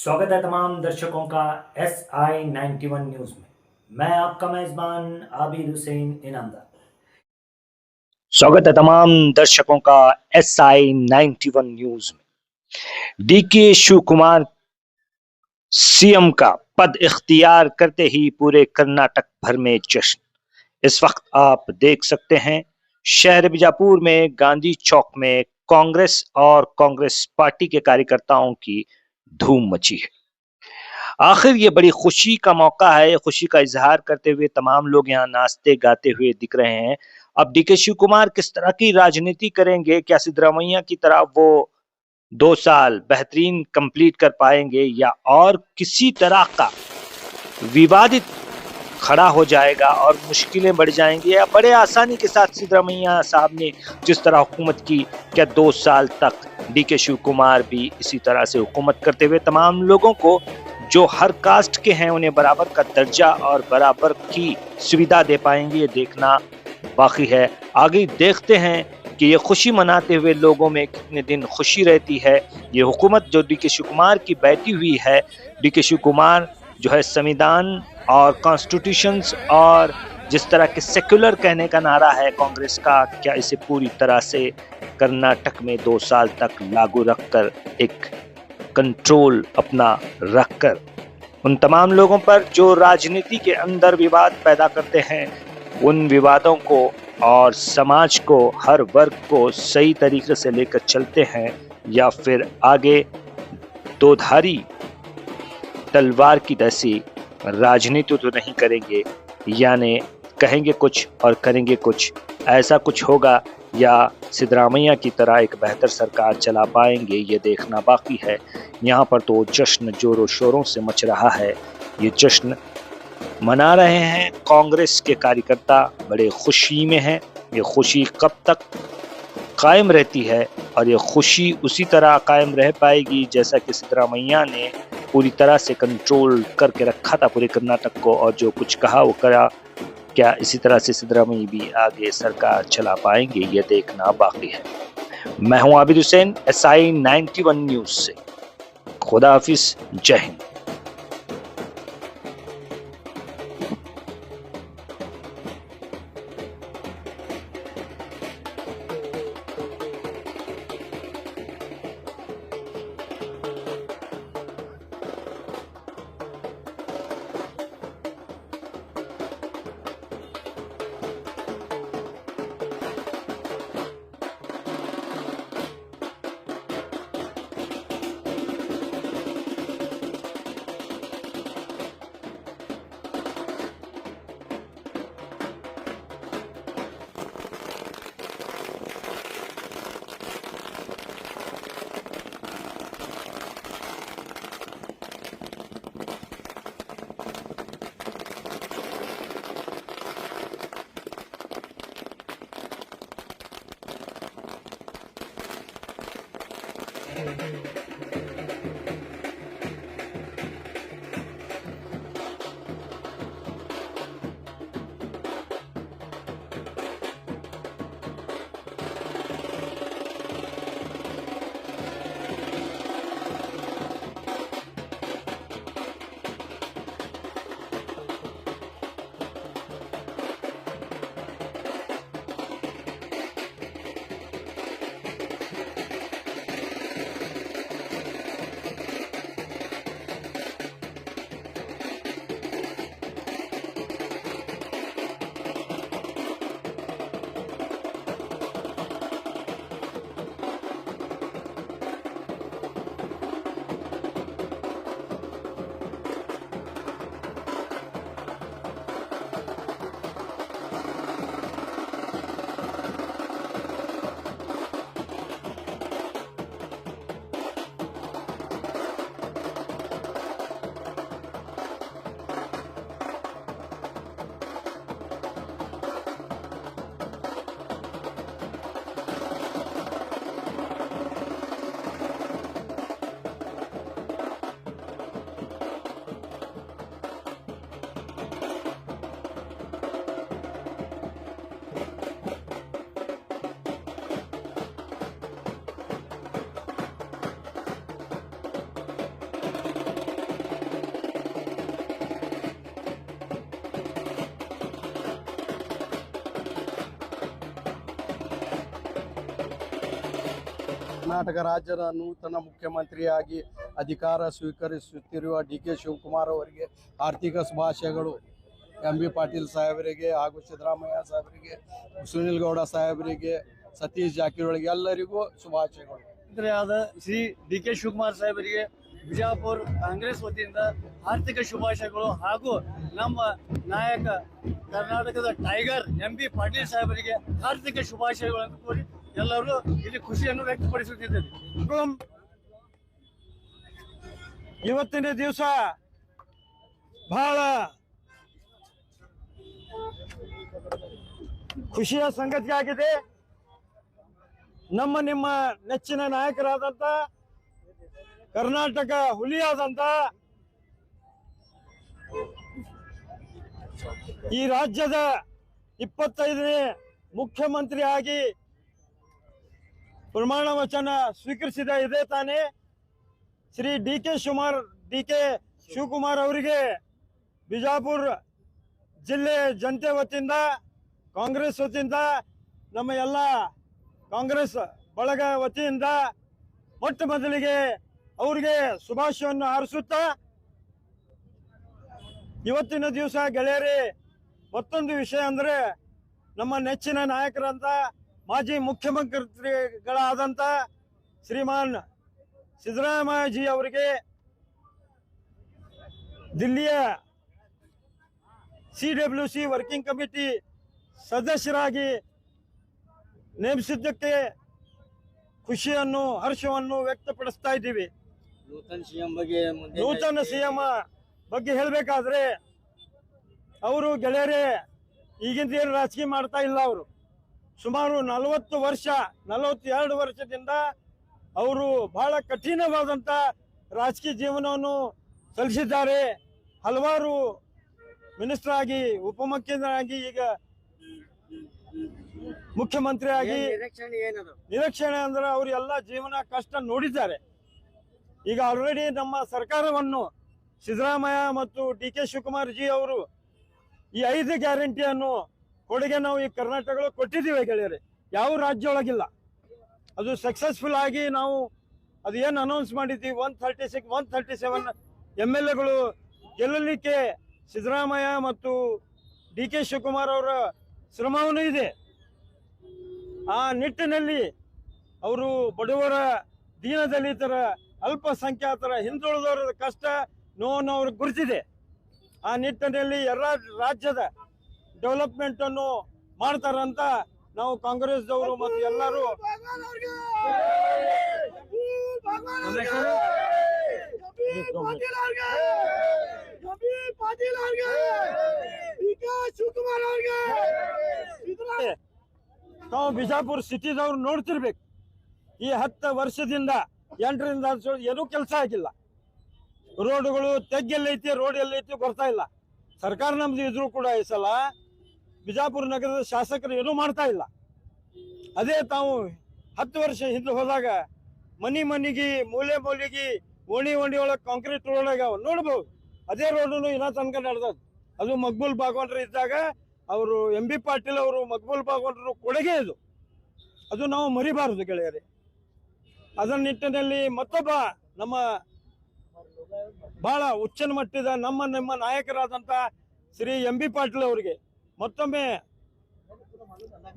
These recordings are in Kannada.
स्वागत है तमाम दर्शकों का SI91 न्यूज में। मैं आपका मेजबान आबिद हुसैन इनामदार। स्वागत है तमाम दर्शकों का SI91 न्यूज में। डीके शिव कुमार सीएम का पद इख्तियार करते ही पूरे कर्नाटक भर में जश्न। इस वक्त आप देख सकते हैं शहर बीजापुर में गांधी चौक में कांग्रेस और कांग्रेस पार्टी के कार्यकर्ताओं की धूम मची है। आखिर ये बड़ी खुशी का मौका है। खुशी का इजहार करते हुए तमाम लोग यहाँ नाचते गाते हुए दिख रहे हैं। अब डीके शिव कुमार किस तरह की राजनीति करेंगे? क्या सिद्धरामैया की तरह वो 2 साल बेहतरीन कंप्लीट कर पाएंगे या और किसी तरह का विवादित खड़ा हो जाएगा और मुश्किलें बढ़ जाएंगी? या बड़े आसानी के साथ सिद्धरामैया साहब ने जिस तरह हुकूमत की, क्या 2 साल तक डीके शिव कुमार भी इसी तरह से हुकूमत करते हुए तमाम लोगों को जो हर कास्ट के हैं उन्हें बराबर का दर्जा और बराबर की सुविधा दे पाएंगे? ये देखना बाकी है। आगे देखते हैं कि ये खुशी मनाते हुए लोगों में कितने दिन खुशी रहती है। ये हुकूमत जो डीके शिव कुमार की बैठी हुई है, डीके शिव कुमार जो है संविधान और कॉन्स्टिट्यूशंस और जिस तरह के सेक्युलर कहने का नारा है कांग्रेस का, क्या इसे पूरी तरह से कर्नाटक में 2 साल तक लागू रखकर एक कंट्रोल अपना रखकर उन तमाम लोगों पर जो राजनीति के अंदर विवाद पैदा करते हैं, उन विवादों को और समाज को, हर वर्ग को सही तरीके से लेकर चलते हैं, या फिर आगे दोधारी तलवार की जैसी राजनीति तो नहीं करेंगे, यानी कहेंगे कुछ और करेंगे कुछ? ऐसा कुछ होगा या सिद्धरामैया की तरह एक बेहतर सरकार चला पाएंगे? ये देखना बाकी है। यहाँ पर तो जश्न जोरों शोरों से मच रहा है। ये जश्न मना रहे हैं कांग्रेस के कार्यकर्ता, बड़े खुशी में हैं। ये खुशी कब तक कायम रहती है और ये खुशी उसी तरह कायम रह पाएगी जैसा कि सिद्धरामैया ने पूरी तरह से कंट्रोल करके रखा था पूरे कर्नाटक को, और जो कुछ कहा वो करा। क्या इसी तरह से सिद्धरामैया भी आगे सरकार चला पाएंगे? ये देखना बाकी है। मैं हूं आबिद हुसैन, SI91 न्यूज से। खुदा हाफिज, जय हिंद। ಕರ್ನಾಟಕ ರಾಜ್ಯದ ನೂತನ ಮುಖ್ಯಮಂತ್ರಿಯಾಗಿ ಅಧಿಕಾರ ಸ್ವೀಕರಿಸುತ್ತಿರುವ ಡಿ.ಕೆ. ಶಿವಕುಮಾರ್ ಅವರಿಗೆ ಆರ್ಥಿಕ ಶುಭಾಶಯಗಳು. ಎಂ.ಬಿ. ಪಾಟೀಲ್ ಸಾಹೇಬರಿಗೆ ಹಾಗೂ ಸಿದ್ದರಾಮಯ್ಯ ಸಾಹೇಬರಿಗೆ, ಸುನಿಲ್ ಗೌಡ ಸಾಹೇಬರಿಗೆ, ಸತೀಶ್ ಜಾರಕಿಹೊಳಿ ಎಲ್ಲರಿಗೂ ಶುಭಾಶಯಗಳು. ಆದ ಶ್ರೀ ಡಿ.ಕೆ. ಶಿವಕುಮಾರ್ ಸಾಹೇಬರಿಗೆ ಬಿಜಾಪುರ ಕಾಂಗ್ರೆಸ್ ವತಿಯಿಂದ ಆರ್ಥಿಕ ಶುಭಾಶಯಗಳು ಹಾಗೂ ನಮ್ಮ ನಾಯಕ ಕರ್ನಾಟಕದ ಟೈಗರ್ ಎಂ.ಬಿ. ಪಾಟೀಲ್ ಸಾಹೇಬರಿಗೆ ಆರ್ಥಿಕ ಶುಭಾಶಯಗಳನ್ನು ಕೋರಿ ಎಲ್ಲರೂ ಇಲ್ಲಿ ಖುಷಿಯನ್ನು ವ್ಯಕ್ತಪಡಿಸುತ್ತಿದ್ದಾರೆ. ಇವತ್ತಿನ ದಿವಸ ಬಹಳ ಖುಷಿಯ ಸಂಗತಿಯಾಗಿದೆ. ನಿಮ್ಮ ನೆಚ್ಚಿನ ನಾಯಕರಾದಂತ ಕರ್ನಾಟಕ ಹುಲಿಯಾದಂತ ಈ ರಾಜ್ಯದ 25ನೇ ಮುಖ್ಯಮಂತ್ರಿಯಾಗಿ ಪ್ರಮಾಣ ವಚನ ಸ್ವೀಕರಿಸಿದ ಇದೇ ತಾನೇ ಶ್ರೀ ಡಿ.ಕೆ. ಶಿವಕುಮಾರ್ ಅವರಿಗೆ ಬಿಜಾಪುರ ಜಿಲ್ಲೆ ಜನತೆ ವತಿಯಿಂದ, ಕಾಂಗ್ರೆಸ್ ವತಿಯಿಂದ, ನಮ್ಮ ಎಲ್ಲ ಕಾಂಗ್ರೆಸ್ ಬಳಗ ವತಿಯಿಂದ ಮೊಟ್ಟ ಮೊದಲಿಗೆ ಅವರಿಗೆ ಶುಭಾಶಯವನ್ನು ಹಾರಿಸುತ್ತಾ, ಇವತ್ತಿನ ದಿವಸ ಗೆಳೆಯರೇ ಮತ್ತೊಂದು ವಿಷಯ ಅಂದ್ರೆ ನಮ್ಮ ನೆಚ್ಚಿನ ನಾಯಕರಂತ ಮಾಜಿ ಮುಖ್ಯಮಂತ್ರಿಗಳಾದಂತ ಶ್ರೀಮಾನ್ ಸಿದ್ದರಾಮಯ್ಯಜಿ ಅವರಿಗೆ ದಿಲ್ಲಿಯ CWC ವರ್ಕಿಂಗ್ ಕಮಿಟಿ ಸದಸ್ಯರಾಗಿ ನೇಮಿಸಿದ್ದಕ್ಕೆ ಖುಷಿಯನ್ನು, ಹರ್ಷವನ್ನು ವ್ಯಕ್ತಪಡಿಸ್ತಾ ಇದ್ದೀವಿ. ನೂತನ ಸಿಎಂ ಬಗ್ಗೆ ಹೇಳಬೇಕಾದ್ರೆ ಅವರು ಗೆಳೆಯರೇ ಈಗಿನ ರಾಜಕೀಯ ಮಾಡ್ತಾ ಇಲ್ಲ. ಅವರು ಸುಮಾರು 42 ವರ್ಷದಿಂದ ಅವರು ಬಹಳ ಕಠಿಣವಾದಂತ ರಾಜಕೀಯ ಜೀವನವನ್ನು ಸಲ್ಲಿಸಿದ್ದಾರೆ. ಹಲವಾರು ಮಿನಿಸ್ಟರ್ ಆಗಿ, ಉಪಮುಖ್ಯಮಂತ್ರಿಯಾಗಿ, ಈಗ ಮುಖ್ಯಮಂತ್ರಿಯಾಗಿ ನಿರೀಕ್ಷಣೆ ಅಂದ್ರೆ ಅವರು ಎಲ್ಲ ಜೀವನ ಕಷ್ಟ ನೋಡಿದ್ದಾರೆ. ಈಗ ಆಲ್ರೆಡಿ ನಮ್ಮ ಸರ್ಕಾರವನ್ನು ಸಿದ್ದರಾಮಯ್ಯ ಮತ್ತು ಡಿ.ಕೆ. ಶಿವಕುಮಾರ್ ಜಿ ಅವರು ಈ 5 ಗ್ಯಾರಂಟಿಯನ್ನು ಕೊಡುಗೆ ನಾವು ಈ ಕರ್ನಾಟಕ ಕೊಟ್ಟಿದ್ದೀವಿ ಗೆಳೆಯರೆ. ಯಾವ ರಾಜ್ಯ ಒಳಗಿಲ್ಲ. ಅದು ಸಕ್ಸಸ್ಫುಲ್ ಆಗಿ ನಾವು ಅದು ಏನು ಅನೌನ್ಸ್ ಮಾಡಿದ್ದೀವಿ 136, 137 MLAಗಳು ಗೆಲ್ಲಲಿಕ್ಕೆ ಸಿದ್ದರಾಮಯ್ಯ ಮತ್ತು ಡಿ.ಕೆ. ಶಿವಕುಮಾರ್ ಅವರ ಶ್ರಮವೂ ಇದೆ. ಆ ನಿಟ್ಟಿನಲ್ಲಿ ಅವರು ಬಡವರ, ದೀನದಲಿತರ, ಅಲ್ಪಸಂಖ್ಯಾತರ, ಹಿಂದುಳಿದವರ ಕಷ್ಟ ನೋವನ್ನು ಅವ್ರಿಗೆ ಗುರುತಿದೆ. ಆ ನಿಟ್ಟಿನಲ್ಲಿ ಎಲ್ಲ ರಾಜ್ಯದ ಡೆವಲಪ್ಮೆಂಟ್ ಅನ್ನು ಮಾಡ್ತಾರಂತ ನಾವು ಕಾಂಗ್ರೆಸ್ದವರು ಮತ್ತು ಎಲ್ಲರೂ ತಾವು ಬಿಜಾಪುರ ಸಿಟಿದವ್ರು ನೋಡ್ತಿರ್ಬೇಕು. ಈ 10 ವರ್ಷದಿಂದ 8ರಿಂದ 10 ಏನೂ ಕೆಲಸ ಆಗಿಲ್ಲ. ರೋಡ್ಗಳು ತೆಗ್ಗೆಲ್ಲೈತಿ, ರೋಡ್ ಎಲ್ಲೈತಿ ಬರ್ತಾ ಇಲ್ಲ. ಸರ್ಕಾರ ನಮ್ದು ಇದ್ರು ಕೂಡ ಈ ಸಲ ಬಿಜಾಪುರ ನಗರದ ಶಾಸಕರು ಏನೂ ಮಾಡ್ತಾ ಇಲ್ಲ. ಅದೇ ತಾವು 10 ವರ್ಷ ಹಿಂದೆ ಹೋದಾಗ ಮನಿಗೆ, ಮೂಲೆಗೆ, ಓಣಿ ಒಳಗೆ ಕಾಂಕ್ರೀಟ್ ರೋಡ್ ನೋಡ್ಬೋದು. ಅದೇ ರೋಡನ್ನು ಇನ್ನ ತನಕ ನಡೆದದ್ದು. ಅದು ಮಕ್ಬೂಲ್ ಬಾಗವಂಡ್ರು ಇದ್ದಾಗ ಅವರು ಎಂ.ಬಿ. ಪಾಟೀಲ್ ಅವರು ಮಕ್ಬೂಲ್ ಬಾಗವಂಡ್ರು ಕೊಡುಗೆ ಇದು. ಅದು ನಾವು ಮರಿಬಾರದು ಗೆಳೆಯರೇ. ಅದರ ನಿಟ್ಟಿನಲ್ಲಿ ಮತ್ತೊಬ್ಬ ನಮ್ಮ ಬಹಳ ಉಚ್ಚನ ಮಟ್ಟದ ನಮ್ಮ ನಾಯಕರಾದಂತ ಶ್ರೀ ಎಂ.ಬಿ. ಪಾಟೀಲ್ ಅವರಿಗೆ ಮತ್ತೊಮ್ಮೆ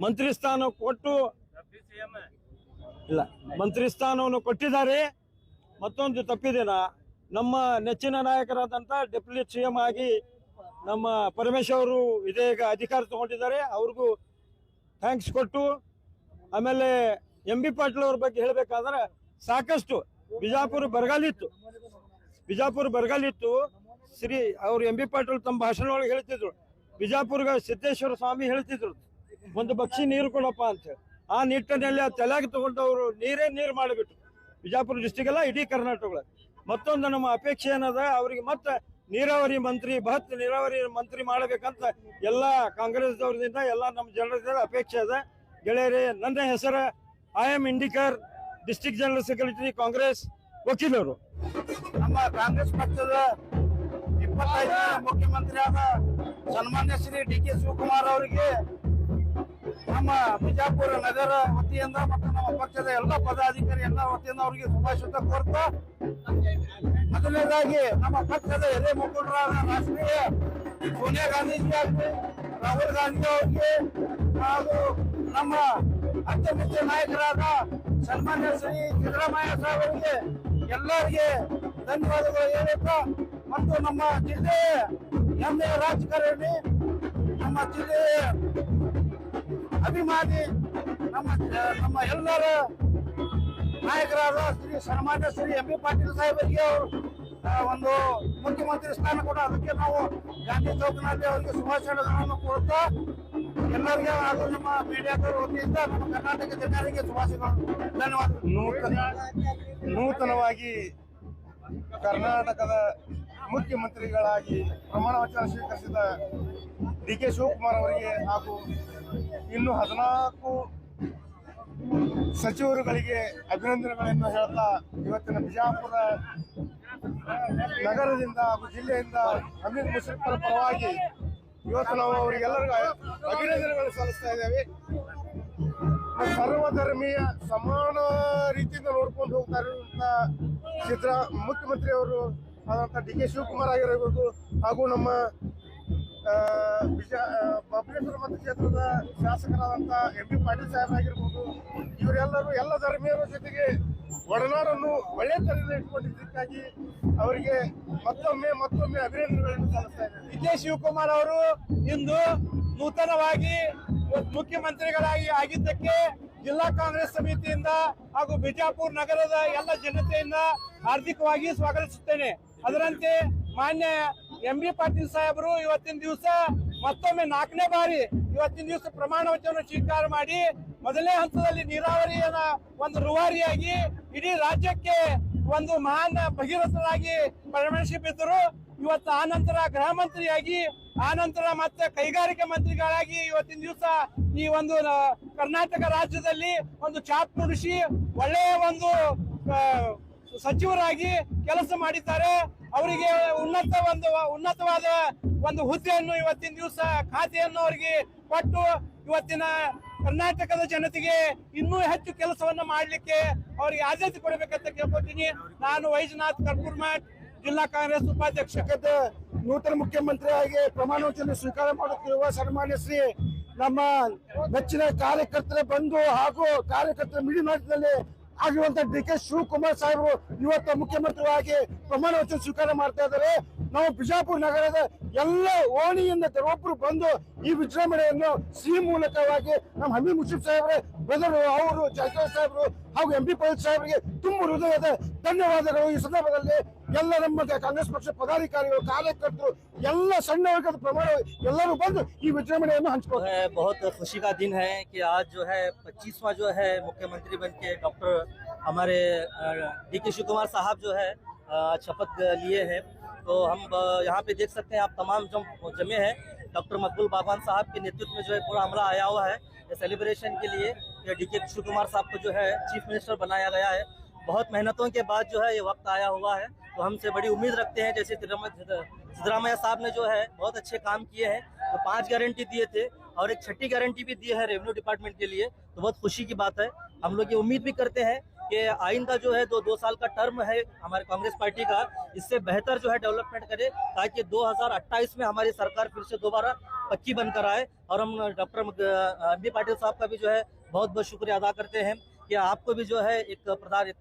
ಮಂತ್ರಿ ಸ್ಥಾನ ಕೊಟ್ಟು ಮಂತ್ರಿ ಸ್ಥಾನವನ್ನು ಕೊಟ್ಟಿದ್ದಾರೆ. ಮತ್ತೊಂದು ತಪ್ಪಿದೇನ, ನಮ್ಮ ನೆಚ್ಚಿನ ನಾಯಕರಾದಂತ ಡೆಪ್ಯೂಟಿ CM ಆಗಿ ನಮ್ಮ ಪರಮೇಶ್ವರ್ ಅವರು ಇದೀಗ ಅಧಿಕಾರ ತಗೊಂಡಿದ್ದಾರೆ. ಅವ್ರಿಗೂ ಥ್ಯಾಂಕ್ಸ್ ಕೊಟ್ಟು, ಆಮೇಲೆ ಎಂ.ಬಿ. ಪಾಟೀಲ್ ಅವ್ರ ಬಗ್ಗೆ ಹೇಳಬೇಕಾದ್ರೆ ಸಾಕಷ್ಟು ಬಿಜಾಪುರ ಬರಗಾಲಿತ್ತು. ಶ್ರೀ ಅವರು ಎಂ.ಬಿ. ಪಾಟೀಲ್ ತಮ್ಮ ಭಾಷಣ ಒಳಗೆ ಹೇಳ್ತಿದ್ರು, ಬಿಜಾಪುರ್ಗ ಸಿದ್ದೇಶ್ವರ ಸ್ವಾಮಿ ಹೇಳ್ತಿದ್ರು ಒಂದು ಬಕ್ಷಿ ನೀರು ಕೊಡಪ್ಪ ಅಂತ ಹೇಳಿ. ಆ ನಿಟ್ಟಿನಲ್ಲಿ ಆ ತಲೆಗೆ ತಗೊಂಡವರು ನೀರು ಮಾಡಿಬಿಟ್ರು ಬಿಜಾಪುರ ಡಿಸ್ಟಿಕ್ ಅಲ್ಲ, ಇಡೀ ಕರ್ನಾಟಕ. ಮತ್ತೊಂದು ನಮ್ಮ ಅಪೇಕ್ಷೆ ಏನದ, ಅವರಿಗೆ ಮತ್ತೆ ನೀರಾವರಿ ಮಂತ್ರಿ ಮಾಡಬೇಕಂತ ಎಲ್ಲ ಕಾಂಗ್ರೆಸ್ದವ್ರದಿಂದ, ಎಲ್ಲ ನಮ್ಮ ಜನರ ಅಪೇಕ್ಷೆ ಅದ ಗೆಳೆಯರೇ. ನನ್ನ ಹೆಸರು I.M. Indikar, district general secretary, Congress ವಕೀಲರು. ನಮ್ಮ ಕಾಂಗ್ರೆಸ್ ಪಕ್ಷದ 25ನೇ ಮುಖ್ಯಮಂತ್ರಿಯಾದ ಸನ್ಮಾನ್ಯ ಶ್ರೀ ಡಿ.ಕೆ. ಶಿವಕುಮಾರ್ ಅವರಿಗೆ ನಮ್ಮ ಬಿಜಾಪುರ ನಗರ ವತಿಯಿಂದ ಮತ್ತು ನಮ್ಮ ಪಕ್ಷದ ಎಲ್ಲ ಪದಾಧಿಕಾರಿ ಎಲ್ಲ ವತಿಯಿಂದ ಅವರಿಗೆ ಶುಭಾಶಯ ಕೋರ್ತಾ, ಮೊದಲನೇದಾಗಿ ನಮ್ಮ ಪಕ್ಷದ ಹಿರಿಯ ಮುಖಂಡರಾದ ರಾಷ್ಟ್ರೀಯ ಸೋನಿಯಾ ಗಾಂಧೀಜಿ ಆಗಲಿ, ರಾಹುಲ್ ಗಾಂಧಿ ಅವರಿಗೆ ಹಾಗೂ ನಮ್ಮ ಅತ್ಯಮುಖ್ಯ ನಾಯಕರಾದ ಸನ್ಮಾನ್ಯ ಶ್ರೀ ಸಿದ್ದರಾಮಯ್ಯ ಸಾಹೇಬರಿಗೆ ಎಲ್ಲರಿಗೆ ಧನ್ಯವಾದಗಳು ಹೇಳುತ್ತಾ, ಮತ್ತು ನಮ್ಮ ಜಿಲ್ಲೆಯ ಹೆಮ್ಮೆಯ ರಾಜಕಾರಣಿ, ನಮ್ಮ ಜಿಲ್ಲೆಯ ಅಭಿಮಾನಿ, ನಮ್ಮ ಎಲ್ಲರ ನಾಯಕರಾದ ಶ್ರೀ ಸನ್ಮಾನ್ಯ ಶ್ರೀ ಎಂ ಬಿ ಪಾಟೀಲ್ ಸಾಹೇಬರಿಗೆ ಅವರು ಒಂದು ಮುಖ್ಯಮಂತ್ರಿ ಸ್ಥಾನ ಕೂಡ, ಅದಕ್ಕೆ ನಾವು ಗಾಂಧಿ ಚೌಕ್ನಲ್ಲಿ ಅವರಿಗೆ ಶುಭಾಶಯಗಳನ್ನು ಕೊಡ್ತಾ ಎಲ್ಲರಿಗೆ ಹಾಗೂ ನಮ್ಮ ಮೀಡಿಯಾದವರ ವತಿಯಿಂದ ನಮ್ಮ ಕರ್ನಾಟಕ ಜನರಿಗೆ ಶುಭಾಶಯಗಳು. ಧನ್ಯವಾದ. ನೂತನವಾಗಿ ಕರ್ನಾಟಕದ ಮುಖ್ಯಮಂತ್ರಿಗಳಾಗಿ ಪ್ರಮಾಣ ವಚನ ಸ್ವೀಕರಿಸಿದ ಡಿ ಕೆ ಶಿವಕುಮಾರ್ ಅವರಿಗೆ ಹಾಗೂ ಇನ್ನು 14 ಸಚಿವರುಗಳಿಗೆ ಅಭಿನಂದನೆಗಳನ್ನು ಹೇಳ್ತಾ, ಇವತ್ತಿನ ಬಿಜಾಪುರ ನಗರದಿಂದ ಹಾಗೂ ಜಿಲ್ಲೆಯಿಂದ ಹಮೀದ್ ಮುಷರಫ್ರ ಪರವಾಗಿ ಇವತ್ತು ನಾವು ಅವರಿಗೆಲ್ಲರಿಗೂ ಅಭಿನಂದನೆಗಳು ಸಲ್ಲಿಸ್ತಾ ಇದ್ದೇವೆ. ಸರ್ವಧರ್ಮೀಯ ಸಮಾನ ರೀತಿಯಿಂದ ನೋಡ್ಕೊಂಡು ಹೋಗ್ತಾ ಇರುವಂತ ಮುಖ್ಯಮಂತ್ರಿಯವರು ಆದಂಥ ಡಿ ಕೆ ಶಿವಕುಮಾರ್ ಆಗಿರಬಹುದು, ಹಾಗೂ ನಮ್ಮ ಬಬಲೇಶ್ವರ ಮತಕ್ಷೇತ್ರದ ಶಾಸಕರಾದಂಥ ಎಂ ಬಿ ಪಾಟೀಲ್ ಸಾಹೇಬ್ ಆಗಿರ್ಬೋದು, ಇವರೆಲ್ಲರೂ ಎಲ್ಲ ಧರ್ಮೀಯರ ಜೊತೆಗೆ ಒಡನಾಡನ್ನು ಒಳ್ಳೆಯ ತರದಲ್ಲಿ ಇಟ್ಕೊಂಡಿದ್ದಕ್ಕಾಗಿ ಅವರಿಗೆ ಮತ್ತೊಮ್ಮೆ ಅಭಿನಂದನೆಗಳನ್ನು ಸಲ್ಲಿಸ್ತಾ ಇದ್ದಾರೆ. ಡಿ ಕೆ ಶಿವಕುಮಾರ್ ಅವರು ಇಂದು ನೂತನವಾಗಿ ಮುಖ್ಯಮಂತ್ರಿಗಳಾಗಿ ಆಗಿದ್ದಕ್ಕೆ ಜಿಲ್ಲಾ ಕಾಂಗ್ರೆಸ್ ಸಮಿತಿಯಿಂದ ಹಾಗೂ ಬಿಜಾಪುರ ನಗರದ ಎಲ್ಲ ಜನತೆಯಿಂದ ಹಾರ್ದಿಕವಾಗಿ ಸ್ವಾಗತಿಸುತ್ತೇನೆ. ಅದರಂತೆ ಮಾನ್ಯ ಎಂ ಬಿ ಪಾಟೀಲ್ ಸಾಹೇಬರು ಇವತ್ತಿನ ದಿವಸ ಮತ್ತೊಮ್ಮೆ 4ನೇ ಬಾರಿ ಇವತ್ತಿನ ದಿವಸ ಪ್ರಮಾಣ ವಚನ ಸ್ವೀಕಾರ ಮಾಡಿ ಮೊದಲನೇ ಹಂತದಲ್ಲಿ ನೀರಾವರಿಯ ಒಂದು ರೂವಾರಿಯಾಗಿ ಇಡೀ ರಾಜ್ಯಕ್ಕೆ ಒಂದು ಮಹಾನ್ ಭಗೀರಥರಾಗಿ ಪರಿಗಣಿಸಿ ಬಿದ್ದರು. ಇವತ್ತು ಆನಂತರ ಗೃಹ ಮಂತ್ರಿಯಾಗಿ, ಆನಂತರ ಮತ್ತೆ ಕೈಗಾರಿಕಾ ಮಂತ್ರಿಗಳಾಗಿ ಇವತ್ತಿನ ದಿವಸ ಈ ಒಂದು ಕರ್ನಾಟಕ ರಾಜ್ಯದಲ್ಲಿ ಒಂದು ಛಾಪ್ ಮೂಡಿಸಿ ಒಳ್ಳೆಯ ಒಂದು ಸಚಿವರಾಗಿ ಕೆಲಸ ಮಾಡಿದ್ದಾರೆ. ಅವರಿಗೆ ಉನ್ನತವಾದ ಒಂದು ಹುದ್ದೆಯನ್ನು ಇವತ್ತಿನ ದಿವಸ ಖಾತೆಯನ್ನು ಅವರಿಗೆ ಕೊಟ್ಟು ಇವತ್ತಿನ ಕರ್ನಾಟಕದ ಜನತೆಗೆ ಇನ್ನೂ ಹೆಚ್ಚು ಕೆಲಸವನ್ನು ಮಾಡಲಿಕ್ಕೆ ಅವರಿಗೆ ಆದ್ಯತೆ ಕೊಡಬೇಕಂತ ಕೇಳ್ಕೊತೀನಿ. ನಾನು ವೈಜನಾಥ್ ಕರ್ಪೂರ್ಮಠ್, ಜಿಲ್ಲಾ ಕಾಂಗ್ರೆಸ್ ಉಪಾಧ್ಯಕ್ಷ. ನೂತನ ಮುಖ್ಯಮಂತ್ರಿಯಾಗಿ ಪ್ರಮಾಣ ವಚನ ಸ್ವೀಕಾರ ಮಾಡುತ್ತಿರುವ ಸನ್ಮಾನ್ಯ ಶ್ರೀ ನಮ್ಮ ನೆಚ್ಚಿನ ಕಾರ್ಯಕರ್ತರ ಬಂಧು ಹಾಗೂ ಕಾರ್ಯಕರ್ತರ ಮಿಡಿಮಾಟದಲ್ಲಿ ಆಗಿರುವಂತಹ ಡಿ ಕೆ ಶಿವಕುಮಾರ್ ಸಾಹೇಬರು ಇವತ್ತು ಮುಖ್ಯಮಂತ್ರಿಯಾಗಿ ಪ್ರಮಾಣ ವಚನ ಸ್ವೀಕಾರ ಮಾಡ್ತಾ ಇದ್ದಾರೆ. ನಾವು ಬಿಜಾಪುರ ನಗರದ ಎಲ್ಲ ಓಣಿಯಿಂದ ಒಬ್ಬರು ಬಂದು ಈ ವಿಜೃಂಭಣೆಯನ್ನು ಸಿಹಿ ಮೂಲಕವಾಗಿ ನಮ್ಮ ಹಮೀದ್ ಮುಷರಫ್ ಸಾಹೇಬ್ರೆ ಬದರು, ಅವರು ಜಾರಕಿಹೊಳಿ ಸಾಹೇಬರು ಹಾಗೂ ಎಂ ಬಿ ಪಾಟೀಲ್ ಸಾಹೇಬರಿಗೆ ತುಂಬ ಹೃದಯದ ಧನ್ಯವಾದಗಳು. ಈ ಸಂದರ್ಭದಲ್ಲಿ ಎಲ್ಲ ನಮ್ಮ ಕಾಂಗ್ರೆಸ್ ಪಕ್ಷ ಪದಾಧಿಕಾರಿಗಳು, ಕಾರ್ಯಕರ್ತರು, ಎಲ್ಲ ಸಣ್ಣ ವರ್ಗದ ಪ್ರಮಾಣ ಎಲ್ಲರೂ ಬಂದು ಈ ವಿಜೃಂಭಣೆಯನ್ನು ಹಂಚಿಕೊಳ್ಳುತ್ತಾರೆ. बहुत खुशी का दिन है कि आज जो है 25वां जो है मुख्यमंत्री बन के डॉक्टर हमारे डी के शिव कुमार साहब जो है शपथ लिए हैं। तो हम यहाँ पे देख सकते हैं, आप तमाम जमे हैं। डॉक्टर मकबूल बाबान साहब के नेतृत्व में जो है पूरा अमला आया हुआ है सेलिब्रेशन के लिए। डी के शिव कुमार साहब को जो है चीफ मिनिस्टर बनाया गया है। बहुत मेहनतों के बाद जो है ये वक्त आया हुआ है, तो हमसे बड़ी उम्मीद रखते हैं। जैसे सिद्धरामैया साहब ने जो है बहुत अच्छे काम किए हैं, तो 5 गारंटी दिए थे और एक 6ठी गारंटी भी दी है रेवेन्यू डिपार्टमेंट के लिए, तो बहुत खुशी की बात है। हम लोग ये उम्मीद भी करते हैं कि आइंदा जो है 2 साल का टर्म है हमारे कांग्रेस पार्टी का, इससे बेहतर जो है डेवलपमेंट करे, ताकि 2028 में हमारी सरकार फिर से दोबारा पक्की बनकर आए। और हम डॉक्टर एम बी पाटिल साहब का भी जो है बहुत बहुत शुक्रिया अदा करते हैं कि आपको भी जो है एक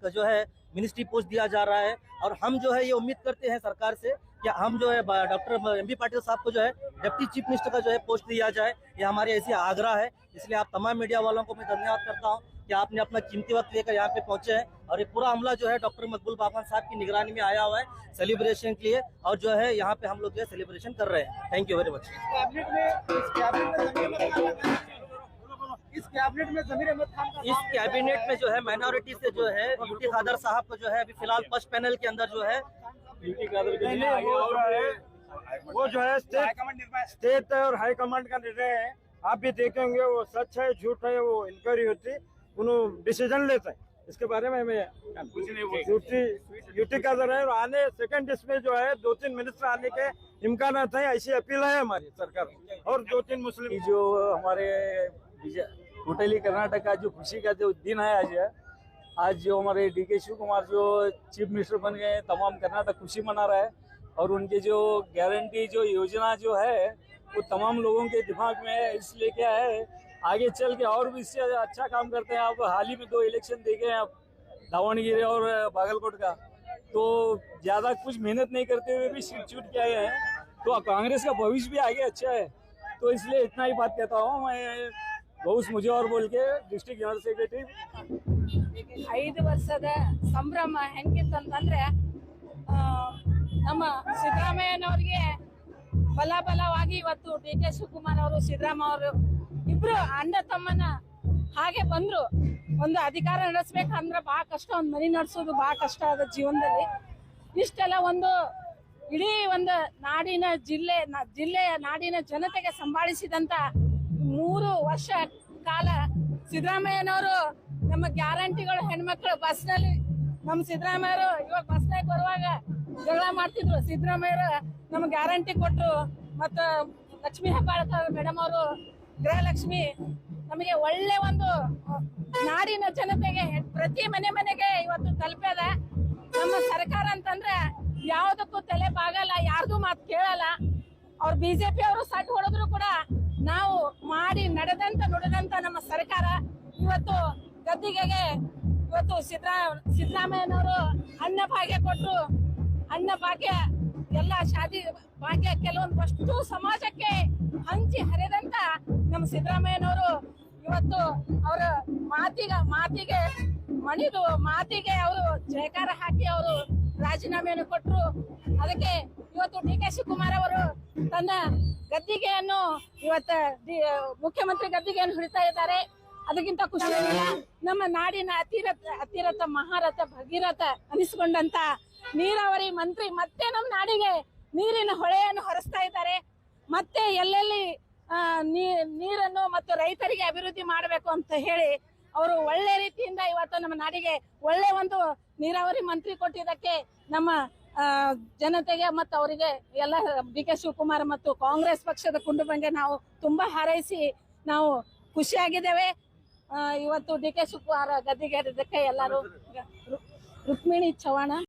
जो है मिनिस्ट्री पोस्ट दिया जा रहा है। और हम जो है ये उम्मीद करते हैं सरकार से कि हम जो है डॉक्टर एम बी पाटिल साहब को जो है डिप्टी चीफ मिनिस्टर का जो है पोस्ट दिया जाए, ये हमारी ऐसी आग्रह है। इसलिए आप तमाम मीडिया वालों को मैं धन्यवाद करता हूँ कि आपने अपना कीमती वक्त लेकर यहाँ पे पहुंचे हैं। और ये पूरा अमला जो है डॉक्टर मकबूल बाबान साहब की निगरानी में आया हुआ है सेलिब्रेशन के लिए, और जो है यहाँ पे हम लोग जो है सेलिब्रेशन कर रहे हैं। Thank you very much. इस कैबिनेट में जमीर अहमद खान का इस कैबिनेट में जो है माइनॉरिटी से जो है यूटी खादर साहब को जो है अभी फिलहाल फर्स्ट पैनल के अंदर जो है वो जो है स्टेट और हाई कमांड का निर्णय है। आप भी देखेंगे वो सच है झूठ है, वो इंक्वायरी होती, उन्होंने डिसीजन लेते हैं। इसके बारे में मैं यूटी का है, और आने सेकंड इसमें जो है 2-3 मिनिस्टर आने के इम्कान है, ऐसी अपील है हमारी सरकार। और 2-3 मुस्लिम जो हमारे टोटली कर्नाटक का जो खुशी का जो दिन है आज जो हमारे डीके शिव कुमार जो चीफ मिनिस्टर बन गए, तमाम कर्नाटक खुशी मना रहा है। और उनके जो गारंटी जो योजना जो है वो तमाम लोगों के दिमाग में है, इसलिए क्या है आगे चल के और भी इससे अच्छा काम करते हैं। आप हाल ही में 2 इलेक्शन देखे हैं आप, दावणगिरी और बागलकोट का, तो ज्यादा कुछ मेहनत नहीं करते हुए भी सीट चूट के आए हैं। तो कांग्रेस का भविष्य भी आगे अच्छा है, तो इसलिए इतना ही बात कहता हूँ मैं। बहुत मुझे और बोल के डिस्ट्रिक्ट जनरल सेक्रेटरी 5 ವರ್ಷದ ಸಂಭ್ರಮ ಹೆಂಗಿತ್ತಂತಂದ್ರೆ ನಮ್ಮ ಸಿದ್ದರಾಮಯ್ಯನವರಿಗೆ ಬಲವಾಗಿ ಇವತ್ತು ಡಿ ಕೆ ಶಿವಕುಮಾರ್ ಅವರು ಸಿದ್ದರಾಮಯ್ಯ ಅವರು ಇಬ್ರು ಅಣ್ಣ ತಮ್ಮನ ಹಾಗೆ ಬಂದ್ರು. ಒಂದು ಅಧಿಕಾರ ನಡೆಸಬೇಕಂದ್ರೆ ಬಹಳ ಕಷ್ಟ, ಒಂದು ಮನೆ ನಡೆಸೋದು ಬಹಳ ಕಷ್ಟ ಆದ ಜೀವನದಲ್ಲಿ. ಇಷ್ಟೆಲ್ಲ ಒಂದು ಇಡೀ ಒಂದು ಜಿಲ್ಲೆಯ ನಾಡಿನ ಜನತೆಗೆ ಸಂಭಾಳಿಸಿದಂತ 3 ವರ್ಷ ಕಾಲ ಸಿದ್ದರಾಮಯ್ಯನವರು ನಮ್ಮ ಗ್ಯಾರಂಟಿಗಳು ಹೆಣ್ಮಕ್ಳು ಬಸ್ನಲ್ಲಿ ನಮ್ಮ ಸಿದ್ದರಾಮಯ್ಯರು ಇವಾಗ ಬಸ್ನಾಗ ಬರುವಾಗ ಜಗಳ ಮಾಡ್ತಿದ್ರು. ಸಿದ್ದರಾಮಯ್ಯರು ನಮ್ಮ ಗ್ಯಾರಂಟಿ ಕೊಟ್ಟರು. ಮತ್ತು ಲಕ್ಷ್ಮೀ ಹೆಬ್ಬಾಳ್ಕರ್ ಮೇಡಮ್ ಅವರು ಗೃಹಲಕ್ಷ್ಮಿ ನಮಗೆ ಒಳ್ಳೆ ಒಂದು ನಾಡಿನ ಜನತೆಗೆ ಪ್ರತಿ ಮನೆಗೆ ಇವತ್ತು ತಲುಪ್ಯದ. ನಮ್ಮ ಸರ್ಕಾರ ಅಂತಂದ್ರೆ ಯಾವುದಕ್ಕೂ ತಲೆ ಬಾಗಲ್ಲ, ಯಾರ್ದು ಮಾತು ಕೇಳಲ್ಲ. ಅವ್ರು ಬಿಜೆಪಿ ಅವರು ಸಟ್ ಹೊಡೆದ್ರು ಕೂಡ ನಾವು ಮಾಡಿ ನುಡಿದಂತ ನಮ್ಮ ಸರ್ಕಾರ ಇವತ್ತು ಗದ್ದಿಗೆಗೆ ಇವತ್ತು ಸಿದ್ದರಾಮಯ್ಯನವರು ಅನ್ನ ಭಾಗ್ಯ ಕೊಟ್ಟರು. ಅನ್ನ ಭಾಗ್ಯ ಎಲ್ಲ ಶಾದಿ ಭಾಗ್ಯ ಕೆಲವೊಂದಷ್ಟು ಸಮಾಜಕ್ಕೆ ಹಂಚಿ ಹರಿದಂತ ನಮ್ಮ ಸಿದ್ದರಾಮಯ್ಯನವರು ಇವತ್ತು ಅವರ ಮಾತಿಗೆ ಮಣಿದು ಮಾತಿಗೆ ಅವರು ಜಯಕಾರ ಹಾಕಿ ಅವರು ರಾಜೀನಾಮೆಯನ್ನು ಕೊಟ್ಟರು. ಅದಕ್ಕೆ ಇವತ್ತು ಡಿ ಕೆ ಶಿವಕುಮಾರ್ ಅವರು ತನ್ನ ಗದ್ದಿಗೆಯನ್ನು ಇವತ್ತು ಮುಖ್ಯಮಂತ್ರಿ ಗದ್ದಿಗೆಯನ್ನು ಹಿಡಿತಾ ಇದ್ದಾರೆ. ಅದಕ್ಕಿಂತ ಖುಷಿ ನಮ್ಮ ನಾಡಿನ ಅತಿರಥ ಮಹಾರಥ ಭಗೀರಥ ಅನಿಸಿಕೊಂಡಂತ ನೀರಾವರಿ ಮಂತ್ರಿ ಮತ್ತೆ ನಮ್ಮ ನಾಡಿಗೆ ನೀರಿನ ಹೊಳೆಯನ್ನು ಹರಿಸ್ತಾ ಇದ್ದಾರೆ. ಮತ್ತೆ ಎಲ್ಲೆಲ್ಲಿ ನೀರನ್ನು ಮತ್ತು ರೈತರಿಗೆ ಅಭಿವೃದ್ಧಿ ಮಾಡಬೇಕು ಅಂತ ಹೇಳಿ ಅವರು ಒಳ್ಳೆ ರೀತಿಯಿಂದ ಇವತ್ತು ನಮ್ಮ ನಾಡಿಗೆ ಒಳ್ಳೆ ಒಂದು ನೀರಾವರಿ ಮಂತ್ರಿ ಕೊಟ್ಟಿದ್ದಕ್ಕೆ ನಮ್ಮ ಜನತೆಗೆ ಮತ್ತು ಅವರಿಗೆ ಎಲ್ಲ ಡಿ ಕೆ ಶಿವಕುಮಾರ್ ಮತ್ತು ಕಾಂಗ್ರೆಸ್ ಪಕ್ಷದ ಕುಟುಂಬಕ್ಕೆ ನಾವು ತುಂಬಾ ಹಾರೈಸಿ ನಾವು ಖುಷಿಯಾಗಿದ್ದೇವೆ. ಇವತ್ತು ಡಿ ಕೆ ಶಿವಕುಮಾರ್ ಗದ್ದಿಗೆ ಎಲ್ಲರೂ ರುಕ್ಮಿಣಿ ಚವ್ಹಾಣ